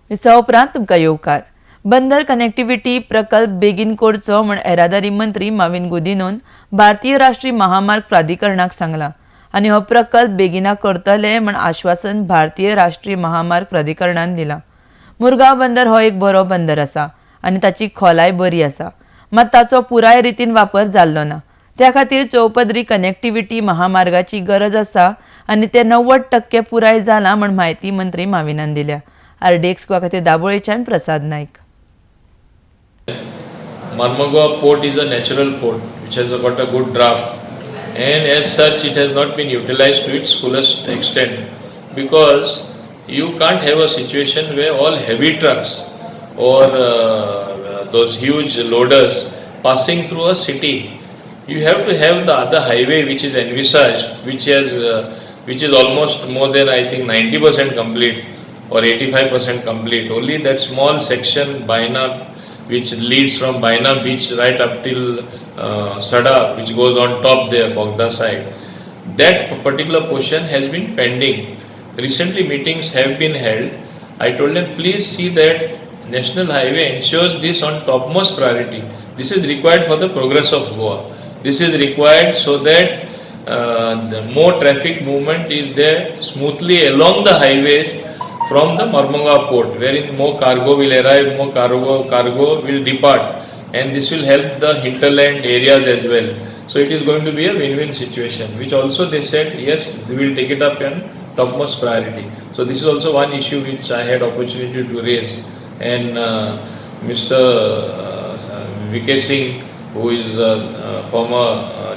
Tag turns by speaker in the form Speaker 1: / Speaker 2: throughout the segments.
Speaker 1: विसा उपरांत तुमकां येवकार. बंदर कनेक्टिव्हिटी प्रकल्प बेगीन करचो म्हण येरादारी मंत्री माविन गुदिन्होन भारतीय राष्ट्रीय महामार्ग प्राधिकरणाक सांगलां आनी हो प्रकल्प बेगिना करतले म्हण आश्वासन भारतीय राष्ट्रीय महामार्ग प्राधिकरणान दिलां. मुरगांव बंदर हो एक बरो बंदर आसा आनी ताची खोलाय बरी आसा, मात ताचो पुराय रितीन वापर जाल्लो ना. त्या खातीर चौपदरी कनेक्टिव्हिटी महामार्गाची गरज आसा आनी ते 90% पुराय जालां म्हण म्हायती मंत्री माविनान दिल्या. आरडीएक्स खातीर दाबोळेच्यान प्रसाद नायक.
Speaker 2: Marmugao port is a natural port which has got a good draft, and as such it has not been utilized to its fullest extent, because you can't have a situation where all heavy trucks or those huge loaders passing through a city. You have to have the other highway which is envisaged, which is almost more than I think 90% complete or 85% complete. Only that small section Baina, which leads from Baina beach right up till Sada, which goes on top there, Bogda side. That particular portion has been pending. Recently meetings have been held. I told them, please see that National Highway ensures this on topmost priority. This is required for the progress of Goa. This is required so that the more traffic movement is there smoothly along the highways from the Marmugao port, wherein more cargo will arrive, more cargo will depart, and this will help the hinterland areas as well. So it is going to be a win-win situation, which also they said, yes, we will take it up in topmost priority. So this is also one issue which I had opportunity to raise, and Mr. VK Singh, who is former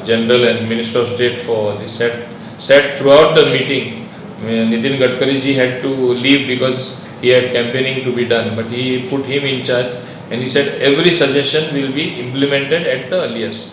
Speaker 2: General and Minister of State for the said throughout the meeting, Nitin Gadkari ji had to leave because he had campaigning to be done, but he put him in charge and he said every suggestion will be implemented at the earliest.